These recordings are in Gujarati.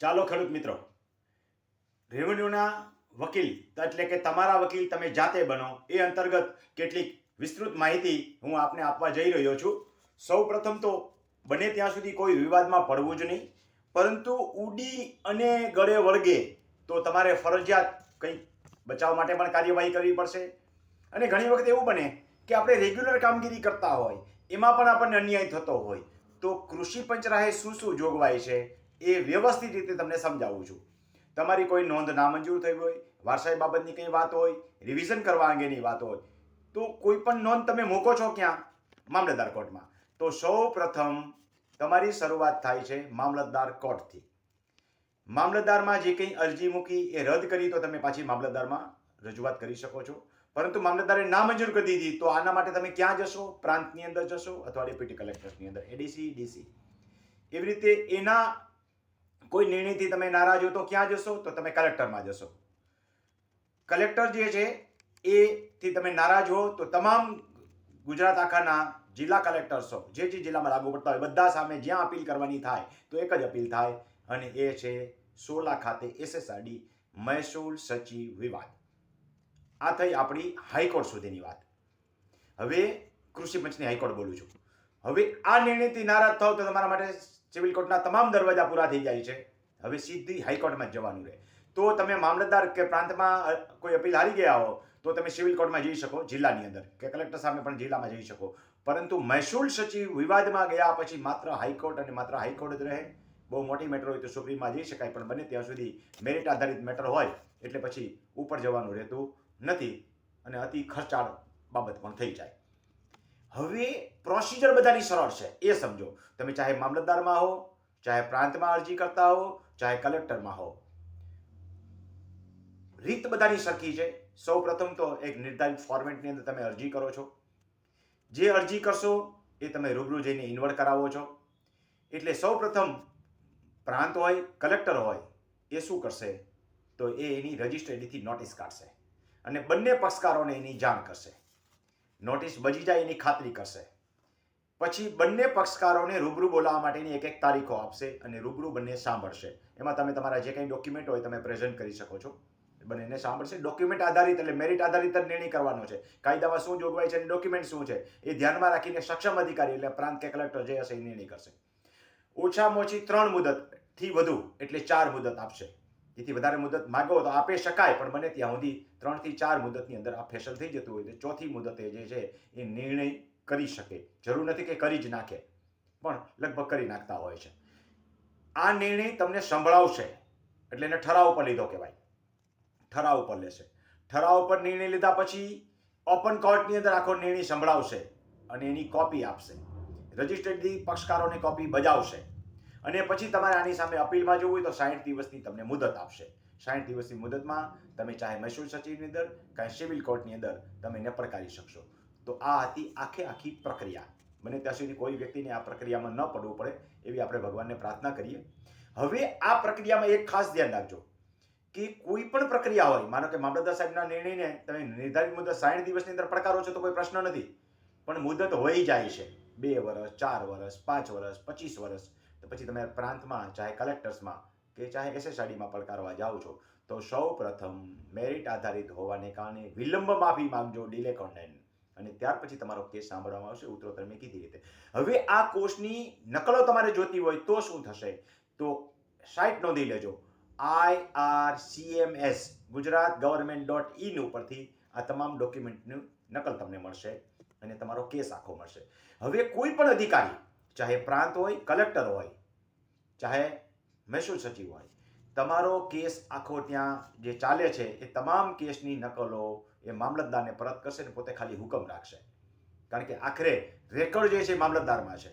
ચાલો ખેડૂત મિત્રો, રેવન્યુના વકીલ એટલે કે તમારા વકીલ તમે જાતે બનો એ અંતર્ગત કેટલીક વિસ્તૃત માહિતી હું આપને આપવા જઈ રહ્યો છું. સૌ પ્રથમ તો બને ત્યાં સુધી કોઈ વિવાદમાં પડવું જ નહીં, પરંતુ ઉડી અને ગળે વળગે તો તમારે ફરજિયાત કંઈક બચાવ માટે પણ કાર્યવાહી કરવી પડશે. અને ઘણી વખત એવું બને કે આપણે રેગ્યુલર કામગીરી કરતા હોય એમાં પણ આપણને અન્યાય થતો હોય, તો કૃષિ પંચરાહે શું શું જોગવાઈ છે એ વ્યવસ્થિત રીતે તમને સમજાવું છું. તમારી કોઈ નોંધ નામંજૂર થઈ હોય, વારસાઈ બાબતની કંઈ વાત હોય, રિવિઝન કરવા અંગેની વાત હોય, તો કોઈ પણ નોંધ તમે મૂકો છો ક્યાં? મામલતદાર કોર્ટમાં. તો સૌ પ્રથમ તમારી શરૂઆત થાય છે મામલતદાર કોર્ટથી. મામલતદારમાં જે કંઈ અરજી મૂકી એ રદ કરી તો તમે પાછી મામલતદારમાં રજૂઆત કરી શકો છો. પરંતુ મામલતદારે નામંજૂર કરી દીધી તો આના માટે તમે ક્યાં જશો? પ્રાંતની અંદર જશો અથવા ડેપ્યુટી કલેક્ટરની અંદર, એડીસી, ડીસી. એવી રીતે એના કોઈ નિર્ણયથી તમે નારાજ હો તો ક્યાં જશો? તો તમે કલેક્ટરમાં જશો. કલેક્ટર જે છે એથી તમે નારાજ હો તો તમામ ગુજરાત આખાના જિલ્લા કલેક્ટર્સો જે જિલ્લામાં લાગુ પડતા હોય બધા સામે જ્યાં અપીલ કરવાની થાય તો એક જ અપીલ થાય, અને એ છે સોલા ખાતે SSRD મહેસૂલ સચિવ વિવાદ. આ થઈ આપણી હાઈકોર્ટ સુધીની વાત. હવે કૃષિ પંચની હાઈકોર્ટ બોલું છું. હવે આ નિર્ણયથી નારાજ થાવ તો તમારા માટે સિવિલ કોર્ટના તમામ દરવાજા પૂરા થઈ જાય છે. હવે સીધી હાઈકોર્ટમાં જ જવાનું રહે. તો તમે મામલતદાર કે પ્રાંતમાં કોઈ અપીલ હારી ગયા હો તો તમે સિવિલ કોર્ટમાં જઈ શકો જિલ્લાની અંદર, કે કલેક્ટર સામે પણ જિલ્લામાં જઈ શકો. પરંતુ મહેસૂલ સચિવ વિવાદમાં ગયા પછી માત્ર હાઈકોર્ટ અને માત્ર હાઈકોર્ટ જ રહે. બહુ મોટી મેટર હોય તો સુપ્રીમમાં જઈ શકાય, પણ બને ત્યાં સુધી મેરિટ આધારિત મેટર હોય એટલે પછી ઉપર જવાનું રહેતું નથી, અને અતિ ખર્ચાળ બાબત પણ થઈ જાય. હવે પ્રોસિજર બધાની સરળ છે એ સમજો. તમે ચાહે મામલતદારમાં હો, ચાહે પ્રાંતમાં અરજી કરતા હો, ચાહે કલેક્ટરમાં હો, રીત બધાની સરખી છે. સૌ પ્રથમ તો એક નિર્ધારિત ફોર્મેટની અંદર તમે અરજી કરો છો. જે અરજી કરશો એ તમે રૂબરૂ જઈને ઇન્વર્ટ કરાવો છો. એટલે સૌ પ્રથમ પ્રાંત હોય, કલેક્ટર હોય, એ શું કરશે તો એ એની રજિસ્ટ્રેડીથી નોટિસ કાઢશે અને બંને પક્ષકારોને એની જાણ કરશે. નોટિસ બજી જાય એની ખાતરી કરશે. પછી બંને પક્ષકારોને રૂબરૂ બોલાવવા માટેની એક તારીખો આપશે અને રૂબરૂ બંને સાંભળશે. એમાં તમે તમારા જે કંઈ ડોક્યુમેન્ટ હોય તમે પ્રેઝન્ટ કરી શકો છો. બંનેને સાંભળશે. ડોક્યુમેન્ટ આધારિત એટલે મેરિટ આધારિત જ નિર્ણય કરવાનો છે. કાયદામાં શું જોગવાઈ છે અને ડોક્યુમેન્ટ શું છે એ ધ્યાનમાં રાખીને સક્ષમ અધિકારી એટલે પ્રાંત કે કલેક્ટર જે હશે એ નિર્ણય કરશે. ઓછામાં ઓછી 3 મુદતથી વધુ એટલે 4 મુદત આપશે. જેથી વધારે મુદત માગો તો આપી શકાય, પણ બને ત્યાં સુધી 3 થી 4 મુદતની અંદર આ ફેસલ થઈ જતું હોય તો ચોથી મુદતે જે છે એ નિર્ણય કરી શકે. જરૂર નથી કે કરી જ નાખે, પણ લગભગ કરી નાખતા હોય છે. આ નિર્ણય તમને સંભળાવશે એટલે એને ઠરાવ પર લીધો કહેવાય. ઠરાવ પર લેશે. ઠરાવ પર નિર્ણય લીધા પછી ઓપન કોર્ટની અંદર આખો નિર્ણય સંભળાવશે અને એની કોપી આપશે. રજિસ્ટર્ડ પક્ષકારોને કોપી બજાવશે અને પછી તમારે આની સામે અપીલમાં જવું હોય તો 60 દિવસની તમને મુદત આપશે. 60 દિવસની મુદતમાં તમે ચાહે મહેસૂલ સચિવની અંદર કાંઈ સિવિલ કોર્ટની અંદર તમે એને પડકારી શકશો. તો આ હતી આખી પ્રક્રિયા. બને ત્યાં સુધી કોઈ વ્યક્તિને આ પ્રક્રિયામાં ન પડવું પડે એવી આપણે ભગવાનને પ્રાર્થના કરીએ. હવે આ પ્રક્રિયામાં એક ખાસ ધ્યાન રાખજો કે કોઈ પણ પ્રક્રિયા હોય, માનો કે મામલતદાર સાહેબના નિર્ણયને તમે નિર્ધારિત મુદત 60 દિવસની અંદર પડકારો છો તો કોઈ પ્રશ્ન નથી, પણ મુદત વહી જાય છે 2 વર્ષ, 4 વર્ષ, 5 વર્ષ, 25 વર્ષ, તો પછી તમે પ્રાંતમાં ચાહે કલેક્ટર્સમાં કે ચાહે SSRDમાં પડકારવા જાઓ છો તો સૌ પ્રથમ મેરિટ આધારિત હોવાને કારણે વિલંબ માફી માંગજો, ડિલે કોન્ડેન, અને ત્યાર પછી તમારો કેસ સાંભળવામાં આવશે ઉત્તરોત્તર મેં કીધી રીતે. હવે આ કોર્સની નકલો તમારે જોતી હોય તો શું થશે? તો સાઇટ નોંધી લેજો. IRCMS ગુજરાત ગવર્મેન્ટ.in ઉપરથી આ તમામ ડોક્યુમેન્ટનું નકલ તમને મળશે અને તમારો કેસ આખો મળશે. હવે કોઈ પણ અધિકારી, ચાહે પ્રાંત હોય, કલેક્ટર હોય, ચાહે મહેસૂલ સચિવ હોય, તમારો કેસ આખો ત્યાં જે ચાલે છે એ તમામ કેસની નકલો એ મામલતદારને પરત કરશે ને પોતે ખાલી હુકમ રાખશે. કારણ કે આખરે રેકોર્ડ જે છે મામલતદારમાં છે.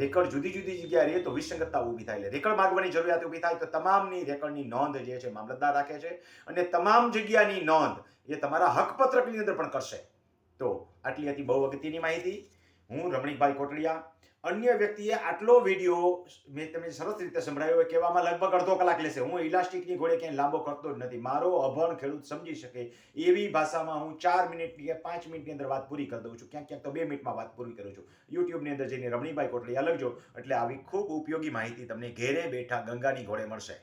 રેકર્ડ જુદી જુદી જગ્યાએ રહે તો વિસંગતતા ઊભી થાય. એટલે રેકર્ડ માંગવાની જરૂરિયાત ઊભી થાય તો તમામની રેકર્ડની નોંધ જે છે મામલતદાર રાખે છે અને તમામ જગ્યાની નોંધ એ તમારા હકપત્રકની અંદર પણ કરશે. તો આટલી હતી બહુ અગત્યની માહિતી. હું રમણીકભાઈ કોટડિયા. અન્ય વ્યક્તિએ આટલો વિડીયો મેં તમને સરસ રીતે સંભળાવ્યો કહેવામાં લગભગ અડધો કલાક લેશે. હું ઇલાસ્ટિકની ઘોડે ક્યાંય લાંબો કરતો જ નથી. મારો અભણ ખેડૂત સમજી શકે એવી ભાષામાં હું 4 મિનિટની કે 5 મિનિટની અંદર વાત પૂરી કરી દઉં છું. ક્યાંક ક્યાંક તો 2 મિનિટમાં વાત પૂરી કરું છું. યુટ્યુબની અંદર જઈને રમણીકભાઈ કોટડિયા લખજો એટલે આવી ખૂબ ઉપયોગી માહિતી તમને ઘેરે બેઠા ગંગાની ઘોડે મળશે.